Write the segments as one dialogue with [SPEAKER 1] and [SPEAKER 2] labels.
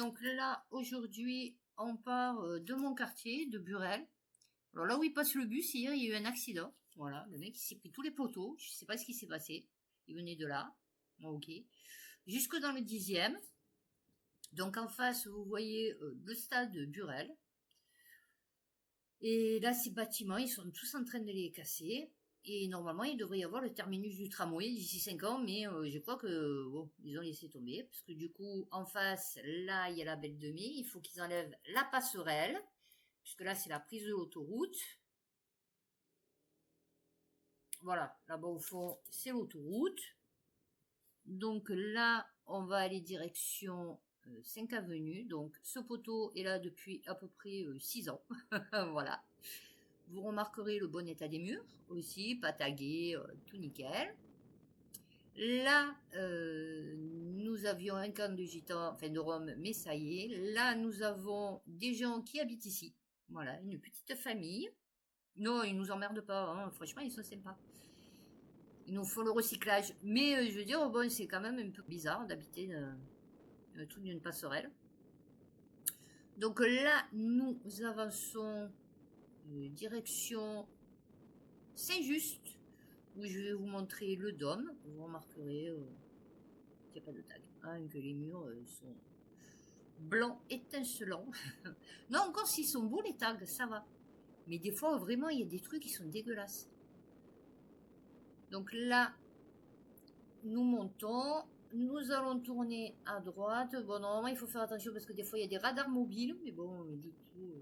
[SPEAKER 1] Donc là, aujourd'hui, on part de mon quartier, de Burel. Alors là où il passe le bus, hier, il y a eu un accident. Voilà, le mec il s'est pris tous les poteaux. Je sais pas ce qui s'est passé. Il venait de là. Bon, ok. Jusque dans le 10e. Donc en face, vous voyez le stade de Burel. Et là, ces bâtiments, ils sont tous en train de les casser. Et normalement, il devrait y avoir le terminus du tramway d'ici 5 ans, mais je crois que bon, ils ont laissé tomber. Parce que du coup, en face, là, il y a la Belle de Mai. Il faut qu'ils enlèvent la passerelle. Puisque là, c'est la prise de l'autoroute. Voilà, là-bas au fond, c'est l'autoroute. Donc là, on va aller direction 5 avenue. Donc ce poteau est là depuis à peu près 6 ans. Voilà. Vous remarquerez le bon état des murs aussi, pas tagué, tout nickel. Là, nous avions un camp de gitans, enfin de Rome, mais ça y est. Là, nous avons des gens qui habitent ici. Voilà, une petite famille. Non, ils nous emmerdent pas, hein. Franchement, ils sont sympas. Ils nous font le recyclage. Mais je veux dire, bon, c'est quand même un peu bizarre d'habiter un truc d'une passerelle. Donc là, nous avançons direction Saint-Just, où je vais vous montrer le dôme. Vous remarquerez qu'il n'y a pas de tag, hein, que les murs sont blancs étincelants. Non, encore s'ils sont beaux les tags, ça va. Mais des fois, vraiment, il y a des trucs qui sont dégueulasses. Donc là, nous montons. Nous allons tourner à droite. Bon, normalement, il faut faire attention parce que des fois, il y a des radars mobiles. Mais bon, du coup...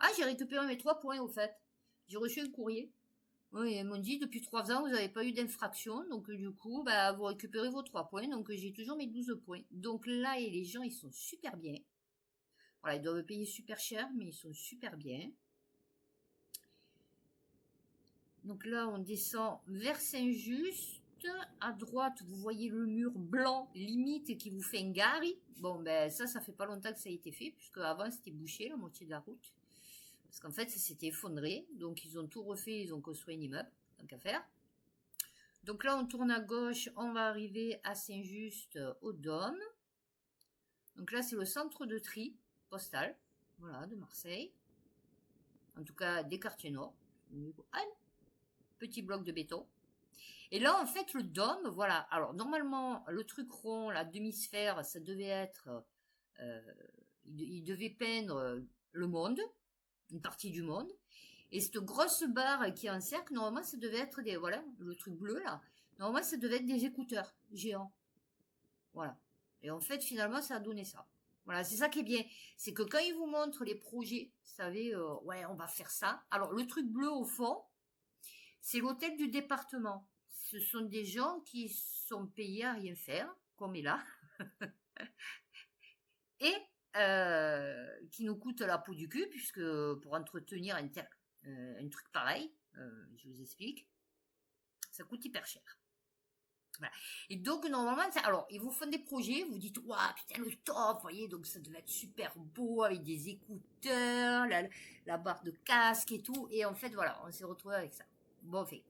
[SPEAKER 1] Ah, j'ai récupéré mes 3 points, au fait. J'ai reçu un courrier. Oui, ils m'ont dit, depuis 3 ans, vous n'avez pas eu d'infraction. Donc, du coup, bah, vous récupérez vos 3 points. Donc, j'ai toujours mes 12 points. Donc là, et les gens, ils sont super bien. Voilà, ils doivent payer super cher, mais ils sont super bien. Donc là, on descend vers Saint-Just. À droite, vous voyez le mur blanc, limite, qui vous fait un gari. Bon, ben ça fait pas longtemps que ça a été fait, puisque avant c'était bouché, la moitié de la route. Parce qu'en fait, ça s'était effondré. Donc, ils ont tout refait, ils ont construit un immeuble, tant qu'à faire. Donc là, on tourne à gauche, on va arriver à Saint-Just, au Dôme. Donc là, c'est le centre de tri postal, voilà, de Marseille. En tout cas, des quartiers nord. Un petit bloc de béton. Et là, en fait, le dôme, voilà. Alors, normalement, le truc rond, la demi-sphère, ça devait être... il devait peindre le monde, une partie du monde. Et cette grosse barre qui est en cercle, normalement, ça devait être des... Voilà, le truc bleu, là. Normalement, ça devait être des écouteurs géants. Voilà. Et en fait, finalement, ça a donné ça. Voilà, c'est ça qui est bien. C'est que quand ils vous montrent les projets, vous savez, ouais, on va faire ça. Alors, le truc bleu au fond, c'est l'hôtel du département. Ce sont des gens qui sont payés à rien faire, comme est là, et qui nous coûtent la peau du cul, puisque pour entretenir un truc pareil, je vous explique, ça coûte hyper cher. Voilà. Et donc, normalement, alors, ils vous font des projets, vous dites, waouh, putain, le top, vous voyez, donc ça devait être super beau, avec des écouteurs, la barre de casque et tout, et en fait, voilà, on s'est retrouvé avec ça. Bon, fait.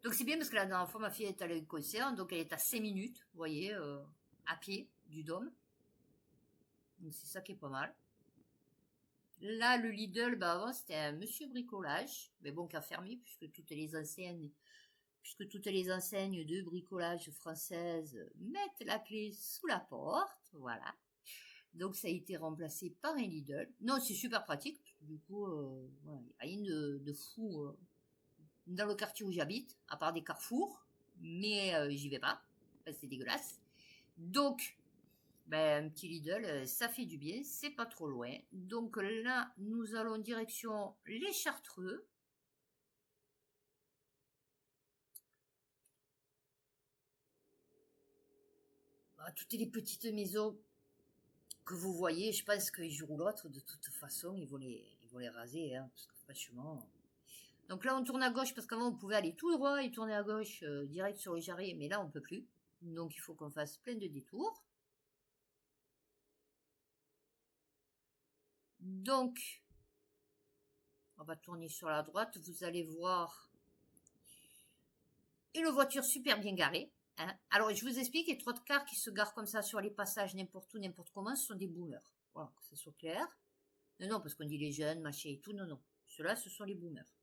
[SPEAKER 1] Donc c'est bien parce que la dernière fois, ma fille est allée au concert, donc elle est à 5 minutes, vous voyez, à pied du dôme. Donc c'est ça qui est pas mal. Là, le Lidl, bah avant c'était un monsieur bricolage, mais bon, qui a fermé puisque toutes les enseignes de bricolage françaises mettent la clé sous la porte, voilà. Donc ça a été remplacé par un Lidl. Non, c'est super pratique, parce que du coup, voilà, il n'y a rien de fou dans le quartier où j'habite, à part des carrefours, mais j'y vais pas, parce que c'est dégueulasse. Donc, ben, un petit Lidl, ça fait du bien, c'est pas trop loin. Donc là, nous allons direction les Chartreux. Toutes les petites maisons que vous voyez, je pense qu'un jour ou l'autre, de toute façon, ils vont les raser, hein, parce que franchement... Donc là, on tourne à gauche, parce qu'avant, on pouvait aller tout droit et tourner à gauche, direct sur les jarrets, mais là, on peut plus. Donc, il faut qu'on fasse plein de détours. Donc, on va tourner sur la droite, vous allez voir une voiture super bien garée. Hein. Alors, je vous explique, les trois quarts qui se garent comme ça sur les passages, n'importe où, n'importe comment, ce sont des boomers. Voilà, que ça soit clair. Non, non, parce qu'on dit les jeunes, machin et tout, non, non. Ceux-là, ce sont les boomers.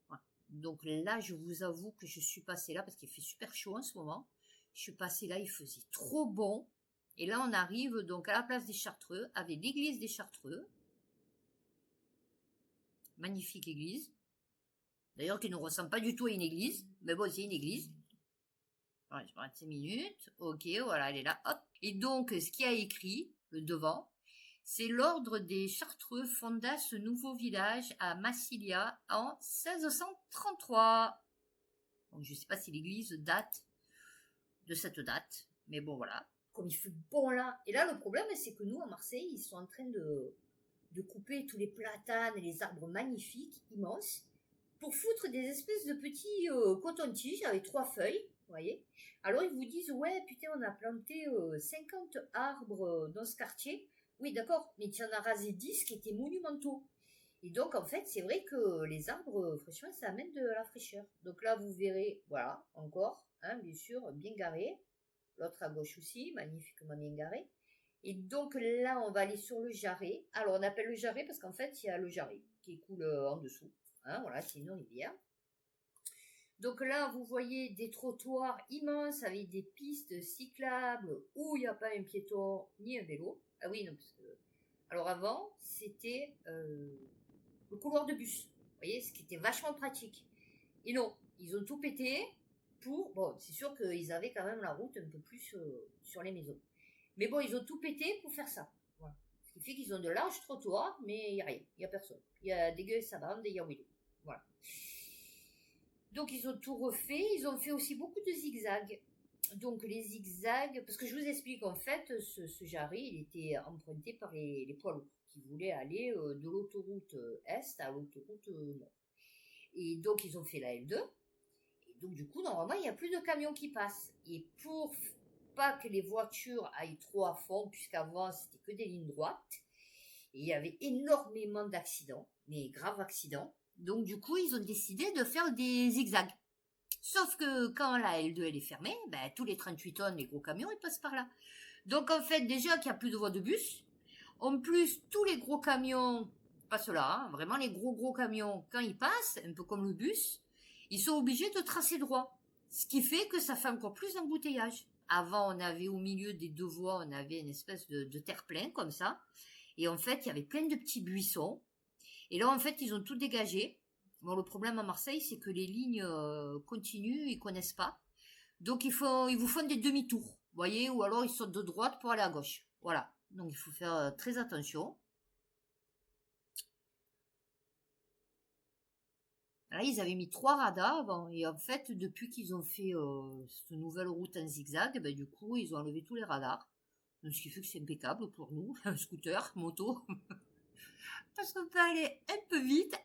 [SPEAKER 1] Voilà. Donc là, je vous avoue que je suis passée là, parce qu'il fait super chaud en ce moment. Je suis passée là, il faisait trop bon. Et là, on arrive donc à la place des Chartreux, avec l'église des Chartreux. Magnifique église. D'ailleurs, qui ne ressemble pas du tout à une église. Mais bon, c'est une église. Ouais, je m'arrête 5 minutes. Ok, voilà, elle est là. Hop. Et donc, ce qui a écrit, le devant, c'est l'ordre des Chartreux fonda ce nouveau village à Massilia en 1633. Donc, je ne sais pas si l'église date de cette date, mais bon, voilà. Comme il fait bon là. Et là, le problème, c'est que nous, à Marseille, ils sont en train de couper tous les platanes et les arbres magnifiques, immenses, pour foutre des espèces de petits coton-tiges avec 3 feuilles, vous voyez. Alors ils vous disent, ouais, putain, on a planté 50 arbres dans ce quartier. Oui, d'accord, mais tu en as rasé 10 qui étaient monumentaux. Et donc, en fait, c'est vrai que les arbres, franchement, ça amène de la fraîcheur. Donc là, vous verrez, voilà, encore, hein, bien sûr, bien garé. L'autre à gauche aussi, magnifiquement bien garé. Et donc là, on va aller sur le Jarret. Alors, on appelle le Jarret parce qu'en fait, il y a le Jarret qui coule en dessous. Hein, voilà, c'est une rivière. Donc là, vous voyez des trottoirs immenses avec des pistes cyclables où il n'y a pas un piéton ni un vélo. Ah oui, non, parce que... Alors avant, c'était le couloir de bus. Vous voyez, ce qui était vachement pratique. Et non, ils ont tout pété pour... Bon, c'est sûr qu'ils avaient quand même la route un peu plus sur les maisons. Mais bon, ils ont tout pété pour faire ça. Voilà. Ce qui fait qu'ils ont de larges trottoirs, mais il n'y a rien, il n'y a personne. Il y a des gueules savantes et il y a Willow. Voilà. Donc ils ont tout refait, ils ont fait aussi beaucoup de zigzags. Donc les zigzags, parce que je vous explique en fait, ce Jarret, il était emprunté par les poids lourds qui voulaient aller de l'autoroute Est à l'autoroute Nord. Et donc ils ont fait la L2. Et donc du coup, normalement, il n'y a plus de camions qui passent. Et pour pas que les voitures aillent trop à fond, puisqu'avant c'était que des lignes droites, et il y avait énormément d'accidents, mais graves accidents. Donc du coup, ils ont décidé de faire des zigzags. Sauf que quand la L2 elle est fermée, ben, tous les 38 tonnes, les gros camions, ils passent par là. Donc en fait, déjà qu'il n'y a plus de voies de bus, en plus, tous les gros camions passent là, hein, vraiment les gros camions, quand ils passent, un peu comme le bus, ils sont obligés de tracer droit. Ce qui fait que ça fait encore plus d'embouteillage. Avant, on avait au milieu des deux voies, on avait une espèce de terre-plein comme ça. Et en fait, il y avait plein de petits buissons. Et là, en fait, ils ont tout dégagé. Bon, le problème à Marseille, c'est que les lignes continues, ils connaissent pas. Donc, ils vous font des demi-tours, vous voyez, ou alors ils sautent de droite pour aller à gauche. Voilà. Donc, il faut faire très attention. Là, ils avaient mis 3 radars avant, et en fait, depuis qu'ils ont fait cette nouvelle route en zigzag, ben, du coup, ils ont enlevé tous les radars. Donc, ce qui fait que c'est impeccable pour nous, un scooter, moto, parce qu'on peut aller un peu vite.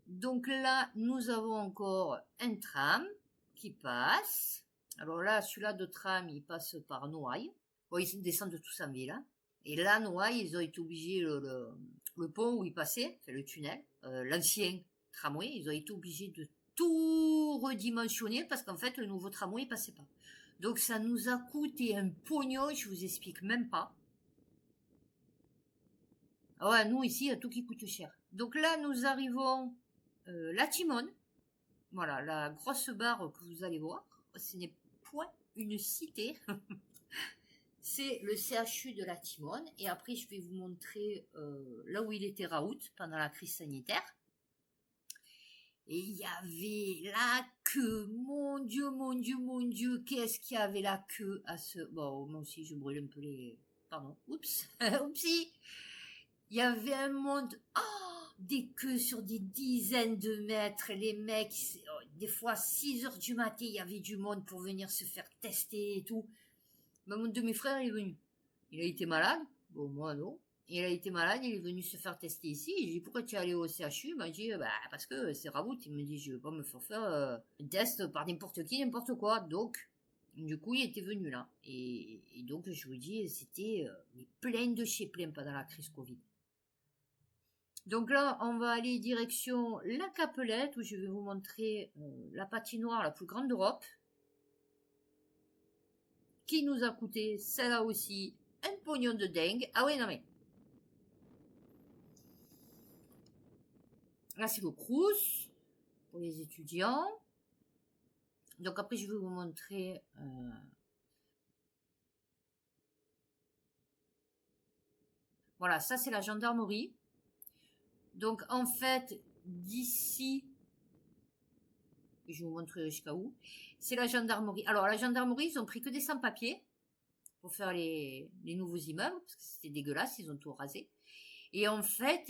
[SPEAKER 1] Donc là, nous avons encore un tram qui passe. Alors là, celui-là de tram, il passe par Noailles. Bon, ils descendent tous en ville. Hein. Et là, Noailles, ils ont été obligés, le pont où ils passaient, enfin, le tunnel, l'ancien tramway, ils ont été obligés de tout redimensionner parce qu'en fait, le nouveau tramway, il passait pas. Donc ça nous a coûté un pognon, je vous explique même pas. Ah ouais, nous ici, il y a tout qui coûte cher. Donc là, nous arrivons la Timone. Voilà, la grosse barre que vous allez voir, ce n'est point une cité. C'est le CHU de la Timone. Et après, je vais vous montrer là où il était Raoult pendant la crise sanitaire. Et il y avait la queue. Mon Dieu, qu'est-ce qu'il y avait la queue à ce... Bon, moi aussi, je brûle un peu les... Pardon, oups, oupsie. Il y avait un monde... Oh, des queues sur des dizaines de mètres. Les mecs, des fois, 6 heures du matin, il y avait du monde pour venir se faire tester et tout. Mon de mes frères est venu. Il a été malade. Bon, moi, non. Il a été malade, il est venu se faire tester ici. J'ai dit, pourquoi tu es allé au CHU? Il m'a dit, bah, parce que c'est Rabout. Il me dit, je veux pas me faire un test par n'importe qui, n'importe quoi. Donc, du coup, il était venu là. Et donc, je vous dis, c'était plein de chez plein pendant la crise Covid. Donc là, on va aller direction la Capelette, où je vais vous montrer la patinoire la plus grande d'Europe, qui nous a coûté, celle-là aussi, un pognon de dingue. Ah oui, non mais... Là, c'est le Crous, pour les étudiants. Donc après, je vais vous montrer... Voilà, ça c'est la gendarmerie. Donc en fait, d'ici... Je vais vous montrer jusqu'à où. C'est la gendarmerie. Alors la gendarmerie, ils ont pris que des sans-papiers pour faire les nouveaux immeubles, parce que c'était dégueulasse, ils ont tout rasé. Et en fait,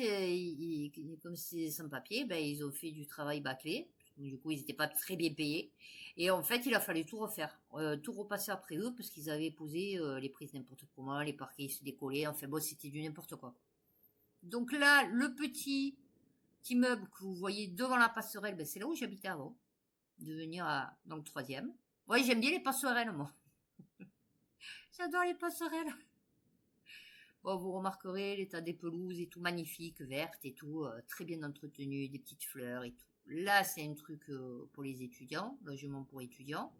[SPEAKER 1] comme c'est sans-papier, ben, ils ont fait du travail bâclé. Du coup, ils n'étaient pas très bien payés. Et en fait, il a fallu tout refaire, tout repasser après eux, parce qu'ils avaient posé les prises n'importe comment, les parquets se décollaient. Enfin bon, c'était du n'importe quoi. Donc là, le petit immeuble que vous voyez devant la passerelle, ben, c'est là où j'habitais avant, de venir dans le troisième. Oui, j'aime bien les passerelles, moi. J'adore les passerelles. Bon, vous remarquerez l'état des pelouses et tout magnifique, verte et tout, très bien entretenu, des petites fleurs et tout. Là, c'est un truc pour les étudiants, logement pour étudiants.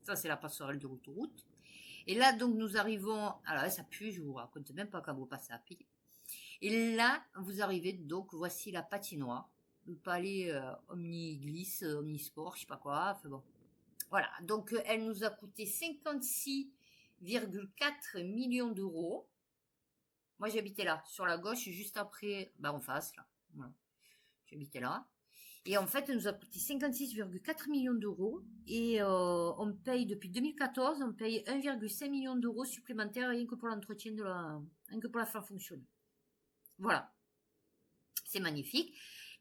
[SPEAKER 1] Ça, c'est la passerelle de l'autoroute. Et là, donc, nous arrivons... Alors là, ça pue, je vous raconte même pas quand vous passez à pied. Et là, vous arrivez, donc, voici la patinoire. Le palais Omniglisse, Omnisport, je sais pas quoi, enfin bon. Voilà, donc elle nous a coûté 56,4 millions d'euros. Moi, j'habitais là, sur la gauche, juste après, en face, là. Voilà. J'habitais là. Et en fait, elle nous a coûté 56,4 millions d'euros. Et on paye, depuis 2014, on paye 1,5 million d'euros supplémentaires rien que pour l'entretien rien que pour la faire fonctionner. Voilà. C'est magnifique.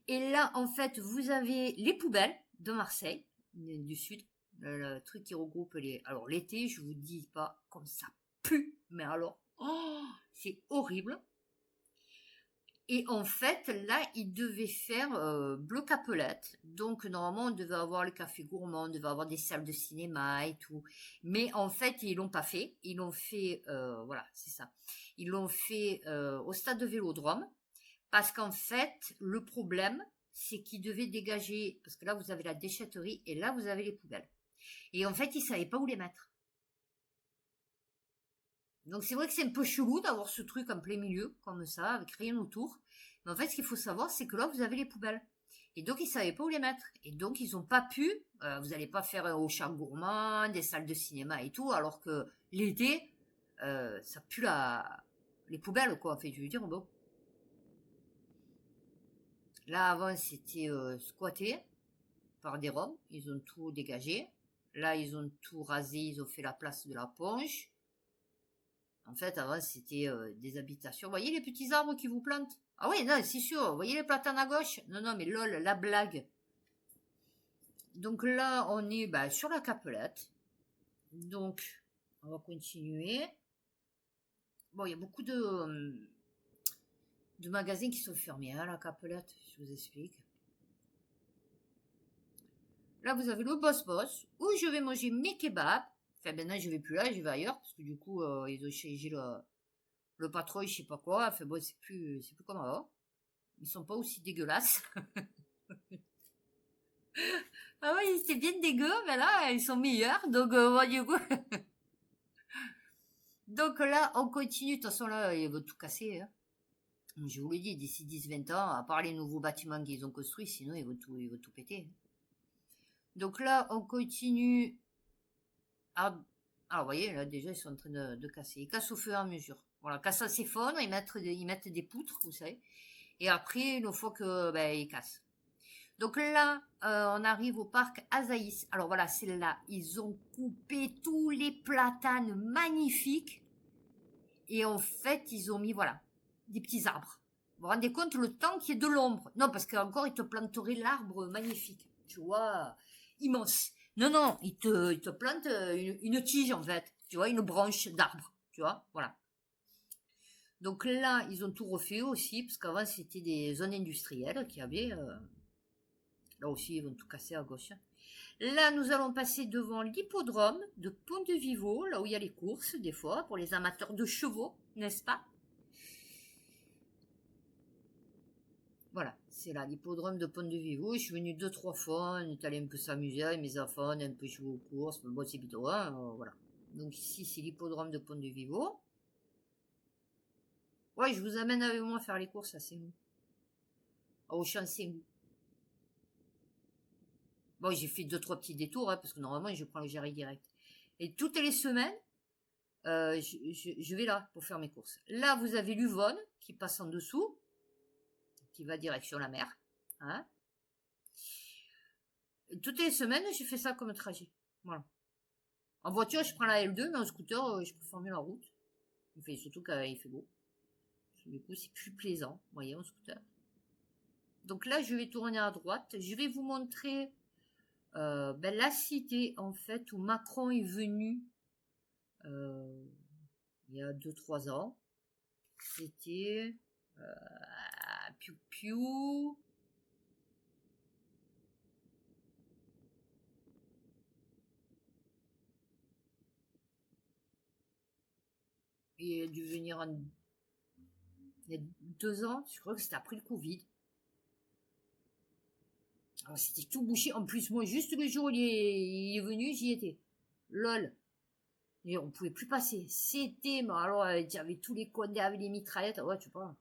[SPEAKER 1] Et là, en fait, vous avez les poubelles de Marseille, du sud. Le truc qui regroupe les... Alors, l'été, je vous dis pas comme ça pue, mais alors... Oh, c'est horrible. Et en fait, là, ils devaient faire bloc Capelette. Donc, normalement, on devait avoir le café gourmand, on devait avoir des salles de cinéma et tout. Mais en fait, ils l'ont pas fait. Ils l'ont fait, voilà, c'est ça. Ils l'ont fait au stade de Vélodrome. Parce qu'en fait, le problème, c'est qu'ils devaient dégager... Parce que là, vous avez la déchetterie et là, vous avez les poubelles. Et en fait, ils savaient pas où les mettre. Donc c'est vrai que c'est un peu chelou d'avoir ce truc en plein milieu, comme ça, avec rien autour. Mais en fait, ce qu'il faut savoir, c'est que là, vous avez les poubelles. Et donc, ils savaient pas où les mettre. Et donc, ils ont pas pu, vous n'allez pas faire au champ gourmand, des salles de cinéma et tout, alors que l'été, ça pue les poubelles, quoi. En fait, je veux dire, bon. Là, avant, c'était squatté par des Roms. Ils ont tout dégagé. Là, ils ont tout rasé, ils ont fait la place de la Ponche. En fait, avant, c'était des habitations. Vous voyez les petits arbres qui vous plantent? Ah oui, non, c'est sûr. Vous voyez les platanes à gauche? Non, non, mais lol, la blague. Donc là, on est sur la Capelette. Donc, on va continuer. Bon, il y a beaucoup de magasins qui sont fermés, hein, la Capelette, je vous explique. Là, vous avez le Boss Boss, où je vais manger mes kebabs. Enfin, maintenant, je vais plus là, je vais ailleurs, parce que du coup, ils ont changé le patron, je sais pas quoi. Enfin bon, c'est plus comme avant. Ils sont pas aussi dégueulasses. Ah oui, c'est bien dégueu, mais là, ils sont meilleurs. Donc, du coup. Donc là, on continue. De toute façon, là, ils vont tout casser. Hein. Je vous l'ai dit, d'ici 10-20 ans, à part les nouveaux bâtiments qu'ils ont construits, sinon ils vont tout péter. Donc là, on continue. Alors, vous voyez, là, déjà, ils sont en train de casser. Ils cassent au fur et à mesure. Voilà, quand ça s'effondre, ils mettent des poutres, vous savez. Et après, une fois que, ils cassent. Donc là, on arrive au parc Azaïs. Alors voilà, c'est là. Ils ont coupé tous les platanes magnifiques. Et en fait, ils ont mis, voilà, des petits arbres. Vous vous rendez compte le temps qu'il y ait de l'ombre? Non, parce qu'encore, ils te planteraient l'arbre magnifique. Tu vois, immense. Non, non, ils te plantent une tige, en fait. Tu vois, une branche d'arbre. Tu vois, voilà. Donc là, ils ont tout refait aussi, parce qu'avant, c'était des zones industrielles qui avaient... là aussi, ils vont tout casser à gauche. Là, nous allons passer devant l'hippodrome de Pont-de-Vivo, là où il y a les courses, des fois, pour les amateurs de chevaux, n'est-ce pas? Voilà, c'est là, l'hippodrome de Pont-de-Vivo. Je suis venu 2-3 fois, on est allé un peu s'amuser avec mes enfants, on a un peu joué aux courses, mais bon, c'est bidon, hein, voilà. Donc ici, c'est l'hippodrome de Pont-de-Vivo. Ouais, je vous amène avec moi faire les courses à Saint-Loup. Au champ Saint-Loup. Bon, j'ai fait 2-3 petits détours, hein, parce que normalement, je prends le Jarry direct. Et toutes les semaines, je vais là pour faire mes courses. Là, vous avez l'Uvonne qui passe en dessous, qui va direction la mer. Hein. Et toutes les semaines, je fais ça comme trajet. Voilà. En voiture, je prends la L2, mais en scooter, je préfère mieux la route. Enfin, surtout quand il fait beau. Du coup, c'est plus plaisant, vous voyez, en scooter. Donc là, je vais tourner à droite. Je vais vous montrer la cité, en fait, où Macron est venu il y a 2-3 ans. C'était Piu Piu. Il a dû venir il y a 2 ans. Je crois que c'était après le Covid. Alors, c'était tout bouché. En plus, moi, juste le jour où il est venu, j'y étais. Lol. Et on pouvait plus passer. C'était, mais alors, il y avait tous les condés avec les mitraillettes. Ouais, tu vois.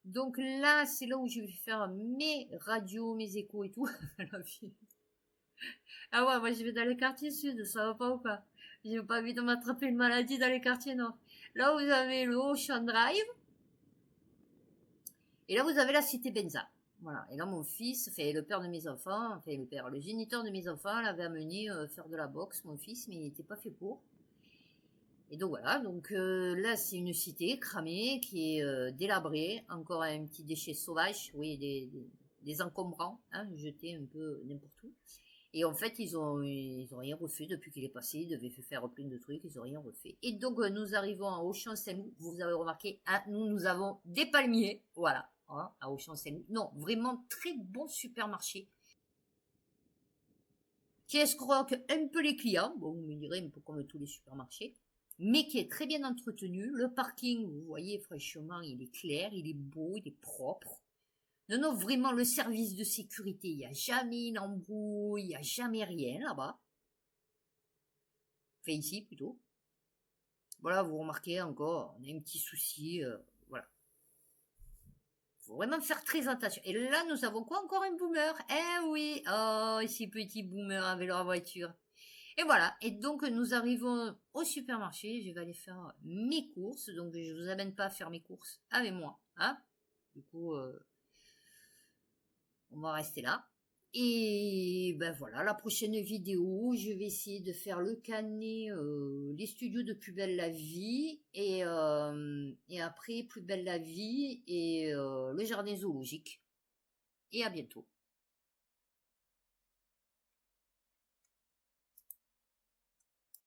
[SPEAKER 1] Donc là, c'est là où je vais faire mes radios, mes échos et tout. Ah ouais, moi je vais dans les quartiers sud, ça va pas ou pas? J'ai pas envie de m'attraper une maladie dans les quartiers nord. Là, vous avez le Ocean Drive. Et là, vous avez la cité Benza. Voilà. Et là, mon fils, fait le père de mes enfants, enfin le père, le géniteur de mes enfants, l'avait amené faire de la boxe, mon fils, mais il n'était pas fait pour. Et donc voilà, donc là c'est une cité cramée qui est délabrée, encore un petit déchet sauvage, oui, des encombrants, hein, jetés un peu n'importe où. Et en fait, ils ont rien refait depuis qu'il est passé, ils devaient faire plein de trucs, ils ont rien refait. Et donc nous arrivons à Auchan-Saint-Loup, vous avez remarqué, hein, nous avons des palmiers, voilà, hein, à Auchan-Saint-Loup. Non, vraiment très bon supermarché qui escroque un peu les clients, bon, vous me direz un peu comme tous les supermarchés, mais qui est très bien entretenu. Le parking, vous voyez, franchement, il est clair, il est beau, il est propre. Non, non, vraiment, le service de sécurité, il n'y a jamais une embrouille, il n'y a jamais rien là-bas. Enfin, ici, plutôt. Voilà, vous remarquez encore, on a un petit souci, voilà. Faut vraiment faire très attention. Et là, nous avons quoi encore un boomer? Eh oui, oh, ces petits boomers avec leur voiture. Et voilà, et donc nous arrivons au supermarché, je vais aller faire mes courses, donc je vous amène pas à faire mes courses avec moi, hein. Du coup, on va rester là. Et ben voilà, la prochaine vidéo, je vais essayer de faire le canet, les studios de Plus belle la vie, et après Plus belle la vie et le jardin zoologique. Et à bientôt.